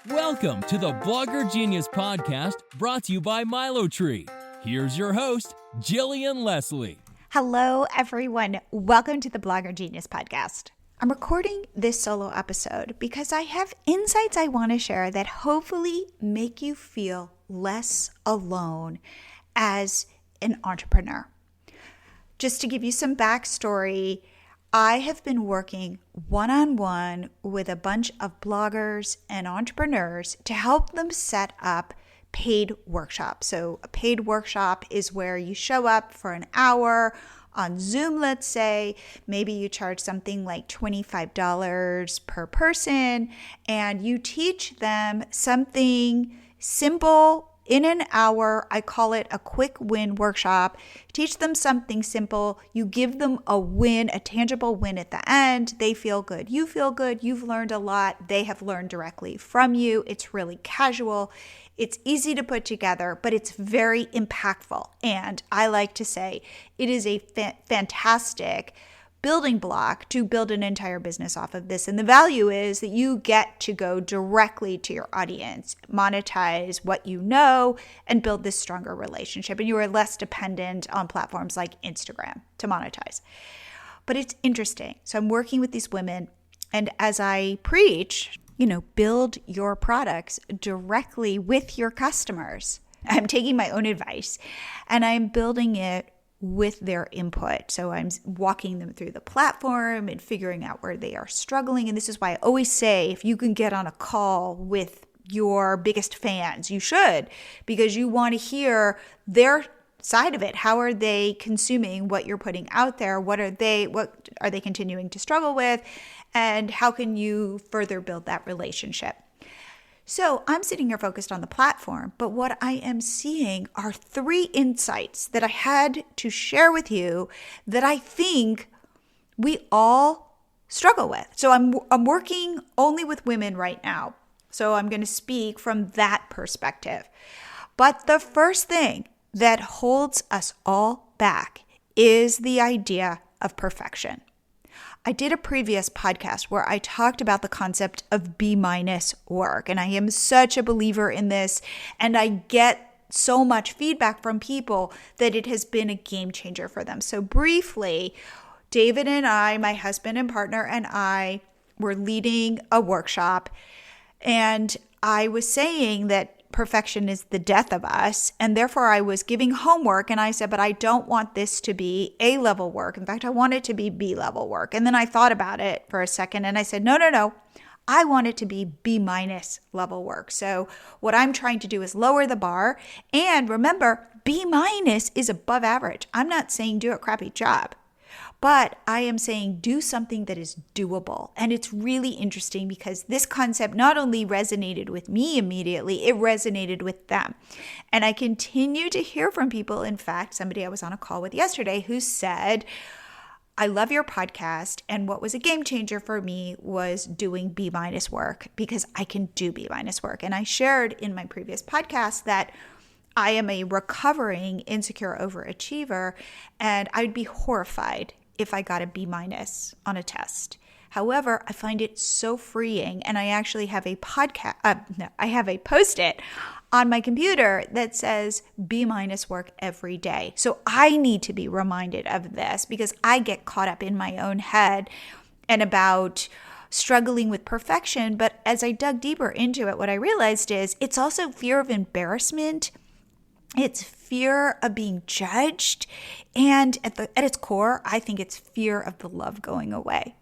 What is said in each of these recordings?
Welcome to the Blogger Genius Podcast, brought to you by MiloTree. Here's your host, Jillian Leslie. Hello, everyone. Welcome to the Blogger Genius Podcast. I'm recording this solo episode because I have insights I want to share that hopefully make you feel less alone as an entrepreneur. Just to give you some backstory, I have been working one-on-one with a bunch of bloggers and entrepreneurs to help them set up paid workshops. So a paid workshop is where you show up for an hour on Zoom, let's say. Maybe you charge something like $25 per person, and you teach them something simple in an hour. I call it a quick win workshop. Teach them something simple. You give them a win, a tangible win at the end. They feel good. You feel good. You've learned a lot. They have learned directly from you. It's really casual. It's easy to put together, but it's very impactful. And I like to say it is a fantastic building block to build an entire business off of this. And the value is that you get to go directly to your audience, monetize what you know, and build this stronger relationship. And you are less dependent on platforms like Instagram to monetize. But it's interesting. So I'm working with these women, and as I preach, build your products directly with your customers. I'm taking my own advice and I'm building it with their input. So I'm walking them through the platform and figuring out where they are struggling. And this is why I always say, if you can get on a call with your biggest fans, you should, because you want to hear their side of it. How are they consuming what you're putting out there? What are they continuing to struggle with? And how can you further build that relationship? So I'm sitting here focused on the platform, but what I am seeing are 3 insights that I had to share with you that I think we all struggle with. So I'm working only with women right now. So I'm going to speak from that perspective. But the first thing that holds us all back is the idea of perfection. I did a previous podcast where I talked about the concept of B- work, and I am such a believer in this, and I get so much feedback from people that it has been a game changer for them. So briefly, David and I, my husband and partner, and I were leading a workshop, and I was saying that perfection is the death of us. And therefore I was giving homework, and I said, but I don't want this to be A-level work. In fact, I want it to be B-level work. And then I thought about it for a second and I said, no. I want it to be B- level work. So what I'm trying to do is lower the bar. And remember, B- is above average. I'm not saying do a crappy job, but I am saying do something that is doable. And it's really interesting because this concept not only resonated with me immediately, it resonated with them. And I continue to hear from people. In fact, somebody I was on a call with yesterday who said, I love your podcast. And what was a game changer for me was doing B- work, because I can do B- work. And I shared in my previous podcast that I am a recovering insecure overachiever, and I'd be horrified if I got a B- on a test. However, I find it so freeing, and I actually have a I have a Post-it on my computer that says B- work every day. So I need to be reminded of this because I get caught up in my own head and about struggling with perfection. But as I dug deeper into it, what I realized is it's also fear of embarrassment. It's fear of being judged. And at its core, I think it's fear of the love going away.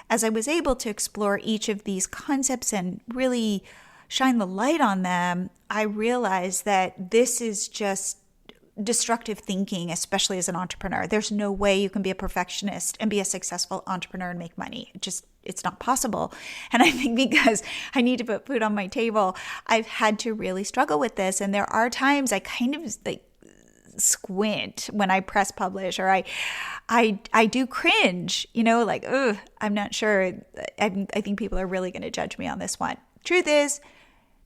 As I was able to explore each of these concepts and really shine the light on them, I realized that this is just destructive thinking, especially as an entrepreneur. There's no way you can be a perfectionist and be a successful entrepreneur and make money. It's not possible. And I think because I need to put food on my table, I've had to really struggle with this. And there are times I kind of squint when I press publish, or I do cringe, ugh, I'm not sure. I think people are really going to judge me on this one. Truth is,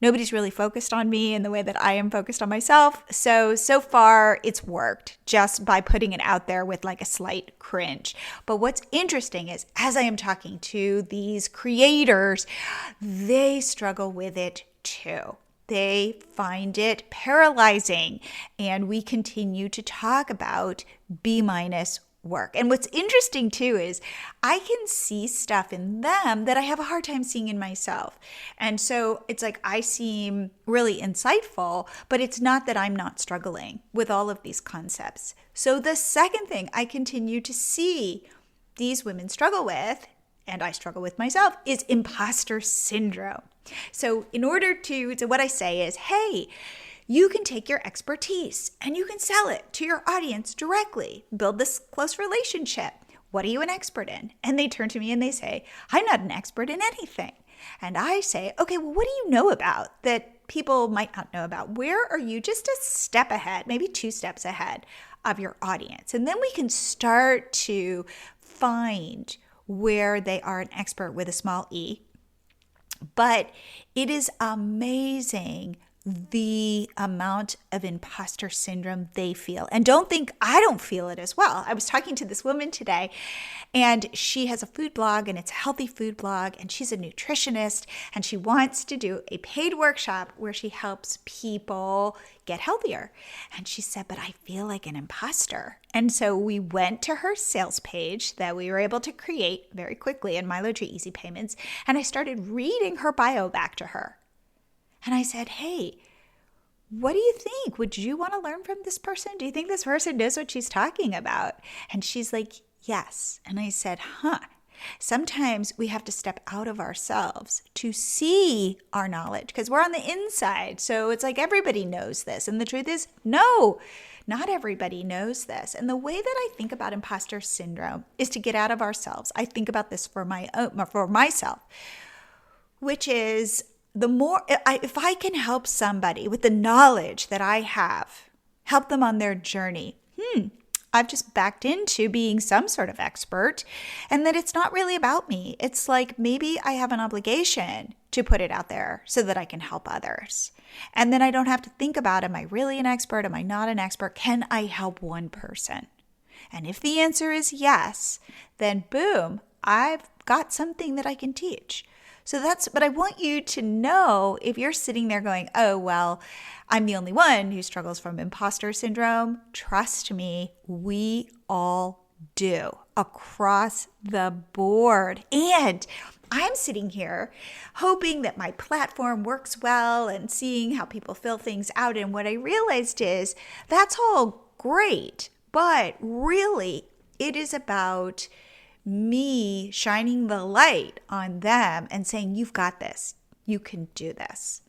nobody's really focused on me in the way that I am focused on myself. So far it's worked just by putting it out there with a slight cringe. But what's interesting is as I am talking to these creators, they struggle with it too. They find it paralyzing. And we continue to talk about B- work. And what's interesting too is I can see stuff in them that I have a hard time seeing in myself. And so it's like I seem really insightful, but it's not that I'm not struggling with all of these concepts. So the second thing I continue to see these women struggle with, and I struggle with myself, is imposter syndrome. So what I say is, hey, you can take your expertise and you can sell it to your audience directly. Build this close relationship. What are you an expert in? And they turn to me and they say, I'm not an expert in anything. And I say, okay, well, what do you know about that people might not know about? Where are you just a step ahead, maybe 2 steps ahead of your audience? And then we can start to find where they are an expert with a small e. But it is amazing the amount of imposter syndrome they feel. And don't think I don't feel it as well. I was talking to this woman today, and she has a food blog, and it's a healthy food blog, and she's a nutritionist, and she wants to do a paid workshop where she helps people get healthier. And she said, but I feel like an imposter. And so we went to her sales page that we were able to create very quickly in MiloTree Easy Payments, and I started reading her bio back to her. And I said, hey, what do you think? Would you want to learn from this person? Do you think this person knows what she's talking about? And she's like, yes. And I said, sometimes we have to step out of ourselves to see our knowledge because we're on the inside. So it's like everybody knows this. And the truth is, no, not everybody knows this. And the way that I think about imposter syndrome is to get out of ourselves. I think about this for myself, which is, if I can help somebody with the knowledge that I have, help them on their journey, I've just backed into being some sort of expert, and that it's not really about me. It's like maybe I have an obligation to put it out there so that I can help others. And then I don't have to think about, am I really an expert? Am I not an expert? Can I help one person? And if the answer is yes, then boom, I've got something that I can teach. But I want you to know, if you're sitting there going, oh, well, I'm the only one who struggles from imposter syndrome, trust me, we all do across the board. And I'm sitting here hoping that my platform works well and seeing how people fill things out. And what I realized is that's all great, but really it is about me shining the light on them and saying, you've got this, you can do this.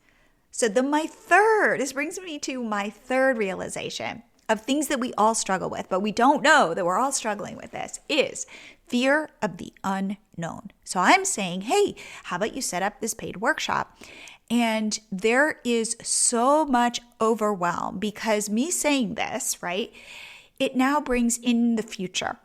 So this brings me to my third realization of things that we all struggle with, but we don't know that we're all struggling with this, is fear of the unknown. So I'm saying, hey, how about you set up this paid workshop? And there is so much overwhelm because me saying this, right, it now brings in the future.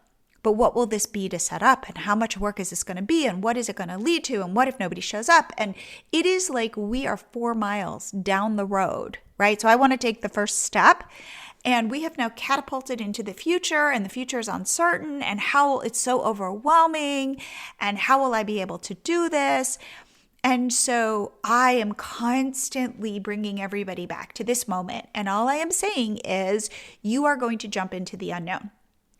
But what will this be to set up? And how much work is this going to be? And what is it going to lead to? And what if nobody shows up? And it is like we are 4 miles down the road, right? So I want to take the first step. And we have now catapulted into the future, and the future is uncertain, and how it's so overwhelming, and how will I be able to do this? And so I am constantly bringing everybody back to this moment. And all I am saying is you are going to jump into the unknown,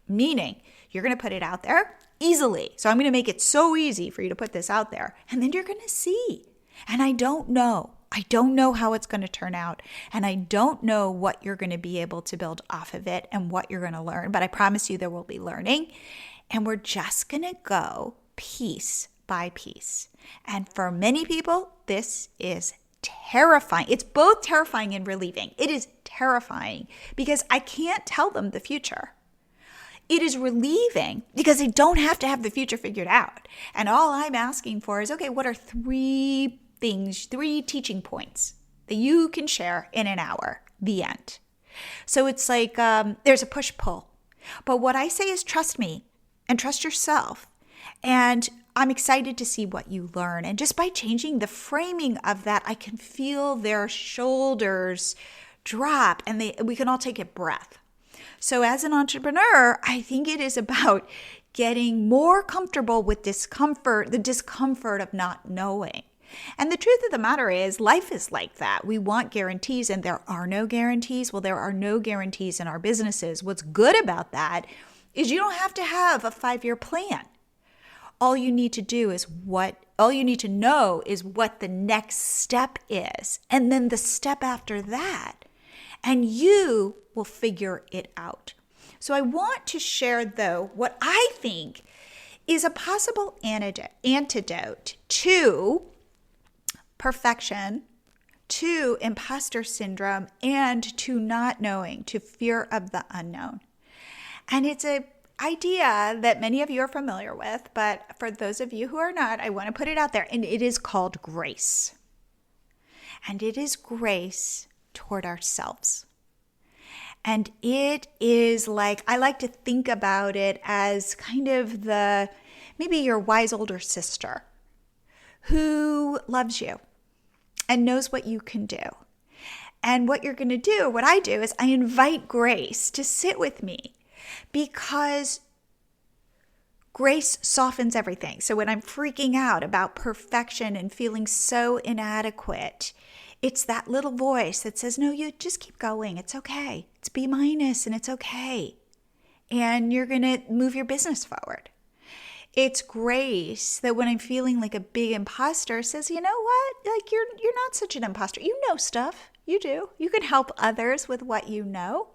meaning you're going to put it out there easily. So I'm going to make it so easy for you to put this out there. And then you're going to see. And I don't know how it's going to turn out. And I don't know what you're going to be able to build off of it and what you're going to learn. But I promise you there will be learning. And we're just going to go piece by piece. And for many people, this is terrifying. It's both terrifying and relieving. It is terrifying because I can't tell them the future. It is relieving because they don't have to have the future figured out. And all I'm asking for is, okay, what are 3 teaching points that you can share in an hour? The end. So it's like there's a push-pull. But what I say is trust me and trust yourself. And I'm excited to see what you learn. And just by changing the framing of that, I can feel their shoulders drop and we can all take a breath. So as an entrepreneur, I think it is about getting more comfortable with discomfort, the discomfort of not knowing. And the truth of the matter is, life is like that. We want guarantees, and there are no guarantees. Well, there are no guarantees in our businesses. What's good about that is you don't have to have a 5-year plan. All you need to know is what the next step is, and then the step after that, and you will figure it out. So I want to share, though, what I think is a possible antidote to perfection, to imposter syndrome, and to not knowing, to fear of the unknown. And it's an idea that many of you are familiar with, but for those of you who are not, I want to put it out there, and it is called grace. And it is grace toward ourselves. And it is like, I like to think about it as kind of maybe your wise older sister who loves you and knows what you can do. And what you're going to do, what I do, is I invite grace to sit with me, because grace softens everything. So when I'm freaking out about perfection and feeling so inadequate, it's that little voice that says, no, you just keep going. It's okay. It's B- and it's okay. And you're going to move your business forward. It's grace that when I'm feeling like a big imposter says, you know what? Like you're not such an imposter. You know stuff. You do. You can help others with what you know.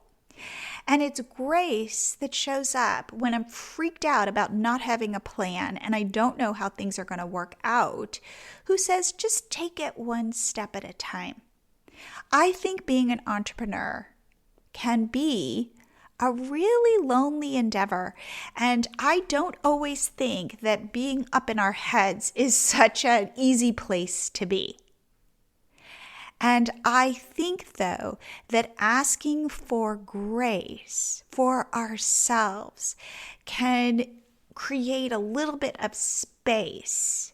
And it's grace that shows up when I'm freaked out about not having a plan and I don't know how things are going to work out, who says, just take it one step at a time. I think being an entrepreneur can be a really lonely endeavor. And I don't always think that being up in our heads is such an easy place to be. And I think, though, that asking for grace for ourselves can create a little bit of space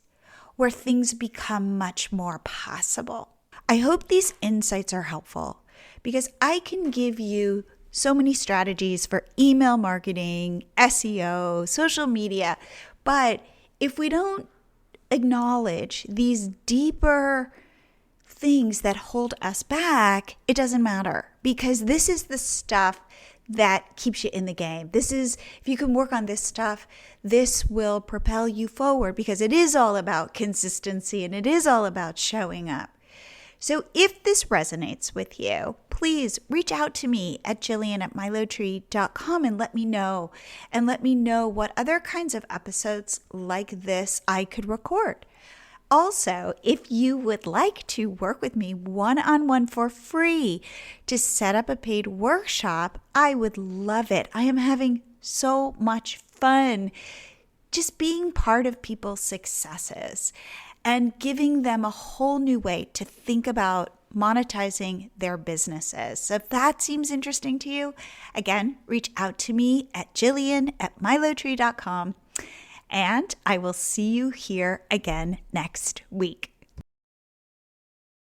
where things become much more possible. I hope these insights are helpful, because I can give you so many strategies for email marketing, SEO, social media, but if we don't acknowledge these deeper things that hold us back, it doesn't matter, because this is the stuff that keeps you in the game. This is, if you can work on this stuff, this will propel you forward, because it is all about consistency and it is all about showing up. So if this resonates with you, please reach out to me at Jillian@MiloTree.com and let me know. And let me know what other kinds of episodes like this I could record. Also, if you would like to work with me one-on-one for free to set up a paid workshop, I would love it. I am having so much fun just being part of people's successes and giving them a whole new way to think about monetizing their businesses. So if that seems interesting to you, again, reach out to me at Jillian@MiloTree.com. And I will see you here again next week.